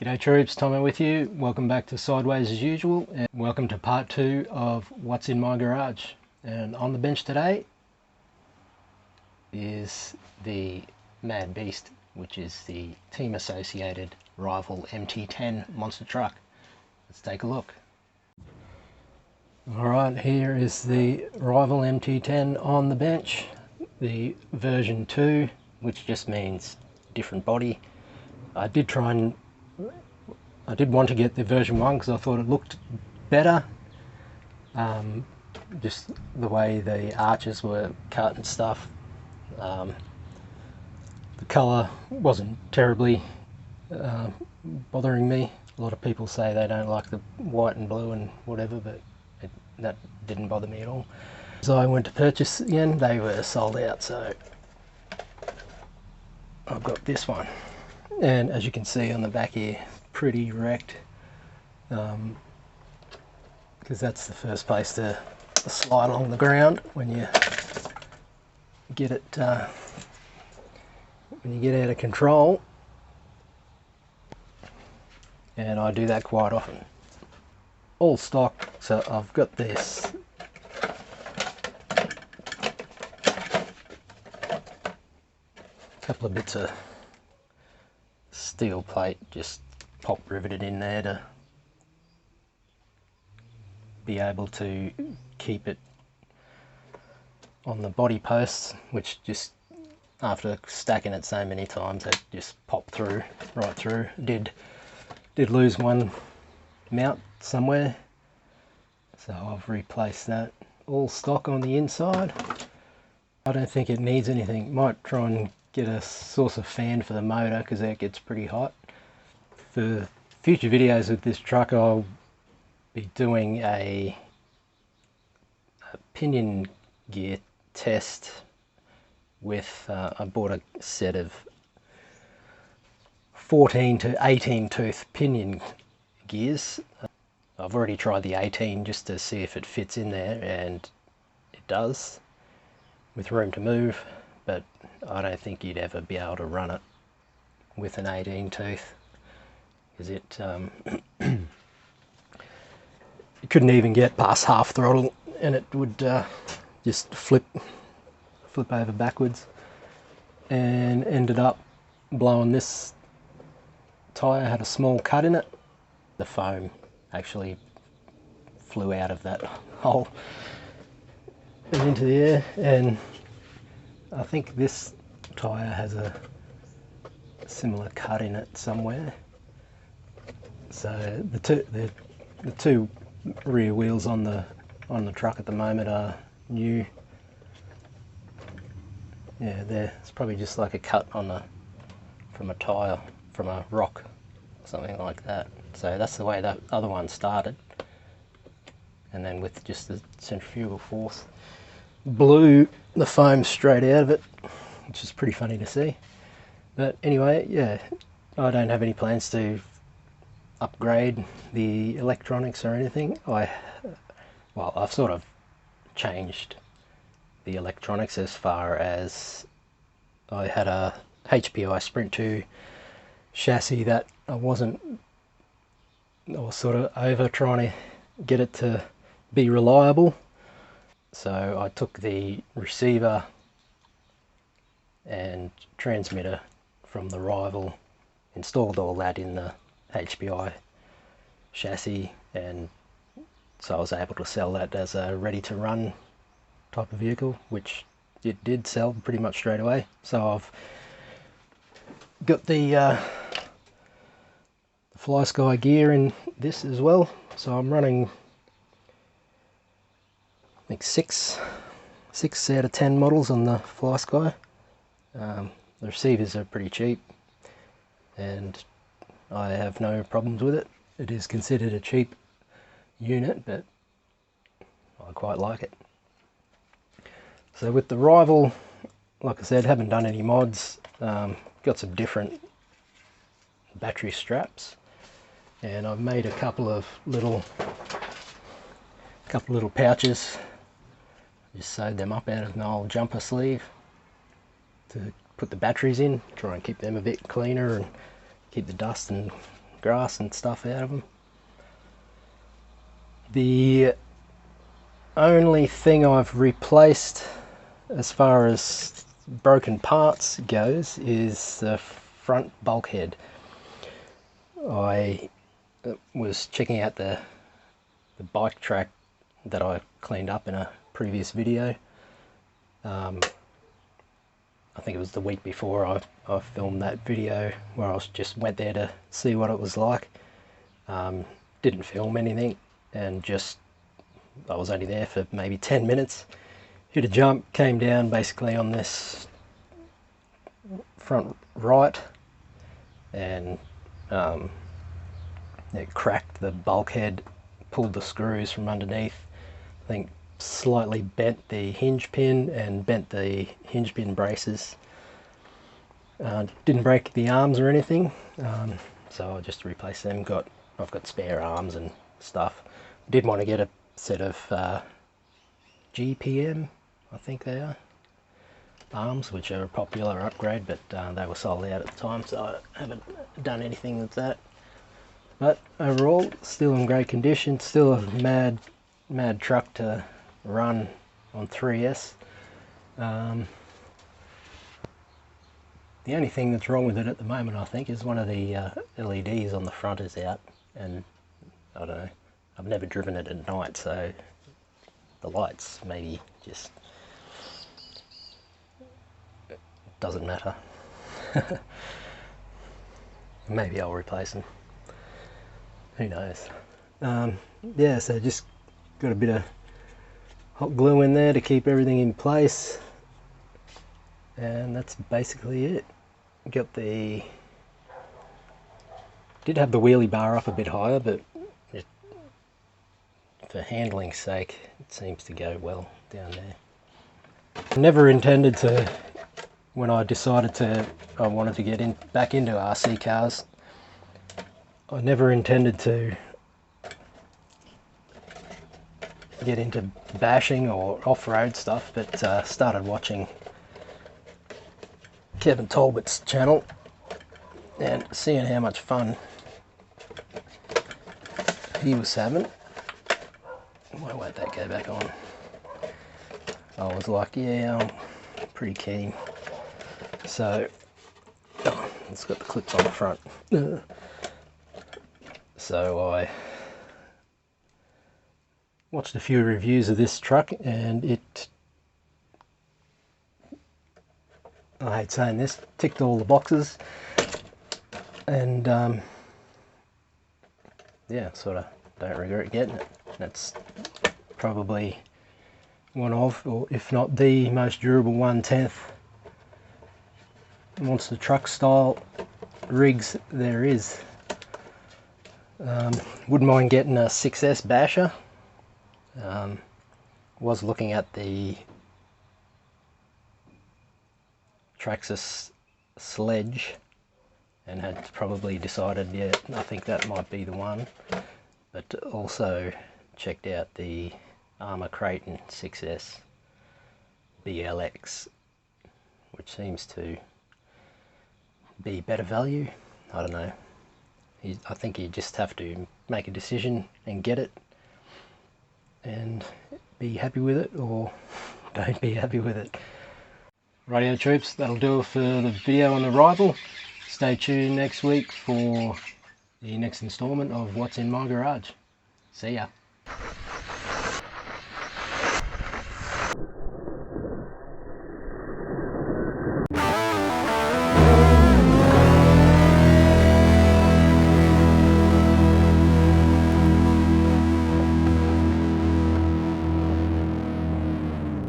G'day troops, Tomo with you. Welcome back to Sideways as usual, and welcome to part 2 of What's in My Garage. And on the bench today is the Mad Beast, which is the team associated rival MT10 monster truck. Let's take a look. Alright, here is the rival MT10 on the bench, the version 2, which just means different body. I did want to get the version 1 because I thought it looked better. Just the way the arches were cut and stuff. The colour wasn't terribly bothering me. A lot of people say they don't like the white and blue and whatever, but that didn't bother me at all. So I went to purchase again, they were sold out, so I've got this one. And as you can see on the back here, pretty wrecked, because that's the first place to slide along the ground when you get it when you get out of control, and I do that quite often. All stock, so I've got this couple of bits of steel plate just pop riveted in there to be able to keep it on the body posts, which just after stacking it so many times it just popped through right through. Did lose one mount somewhere, so I've replaced that. All stock on the inside. I don't think it needs anything. Might try and get a source of fan for the motor because that gets pretty hot. For future videos with this truck, I'll be doing a pinion gear test with, I bought a set of 14 to 18 tooth pinion gears. I've already tried the 18 just to see if it fits in there, and it does, with room to move, but I don't think you'd ever be able to run it with an 18 tooth, because it you couldn't even get past half throttle and it would just flip over backwards, and ended up blowing this tyre. Had a small cut in it. The foam actually flew out of that hole and into the air, and I think this tyre has a similar cut in it somewhere. So the two rear wheels on the truck at the moment are new. Yeah, it's probably just like a cut on from a tyre, from a rock, something like that. So that's the way that other one started, and then with just the centrifugal force blew the foam straight out of it, which is pretty funny to see. But anyway, yeah, I don't have any plans to upgrade the electronics or anything. I've sort of changed the electronics as far as I had a HPI Sprint 2 chassis that I was sort of over trying to get it to be reliable. So I took the receiver and transmitter from the rival, installed all that in the HPI chassis, and so I was able to sell that as a ready to run type of vehicle, which it did sell pretty much straight away. So I've got the Fly Sky gear in this as well, so I'm running I think six out of 10 models on the Fly Sky. The receivers are pretty cheap and I have no problems with it. It is considered a cheap unit, but I quite like it. So with the rival, like I said, haven't done any mods. Got some different battery straps, and I've made a couple of little pouches. Just sewed them up out of an old jumper sleeve to put the batteries in, try and keep them a bit cleaner and keep the dust and grass and stuff out of them. The only thing I've replaced as far as broken parts goes is the front bulkhead. I was checking out the bike track that I cleaned up in a previous video. I think it was the week before I filmed that video where I just went there to see what it was like. Didn't film anything, and just I was only there for maybe 10 minutes. Hit a jump, came down basically on this front right, and it cracked the bulkhead, pulled the screws from underneath. I think slightly bent the hinge pin and bent the hinge pin braces. Didn't break the arms or anything, so I just replaced them. I've got spare arms and stuff. Did want to get a set of GPM, I think they are, arms, which are a popular upgrade, but they were sold out at the time, so I haven't done anything with that. But overall, still in great condition. Still a mad truck to run on 3S. The only thing that's wrong with it at the moment, I think, is one of the LEDs on the front is out, and I don't know, I've never driven it at night, so the lights maybe just doesn't matter. Maybe I'll replace them, who knows. Yeah, so just got a bit of hot glue in there to keep everything in place, and that's basically it. Did have the wheelie bar up a bit higher, but for handling's sake it seems to go well down there. I never intended to, when I decided I wanted to get back into RC cars, I never intended to get into bashing or off-road stuff, but started watching Kevin Talbot's channel and seeing how much fun he was having. Why won't that go back on? I was like, yeah, I'm pretty keen. So, it's got the clips on the front. So I watched a few reviews of this truck, and I hate saying this, ticked all the boxes, and yeah, sort of don't regret getting it. That's probably one of, or if not the most durable 1/10 monster truck style rigs there is. Wouldn't mind getting a 6S basher. Was looking at the Traxxas Sledge and had probably decided, yeah, I think that might be the one, but also checked out the Armour Creighton 6S BLX, which seems to be better value. I don't know. I think you just have to make a decision and get it and be happy with it, or don't be happy with it. Rightio troops, that'll do it for the video on the rival. Stay tuned next week for the next installment of What's in My Garage. See ya.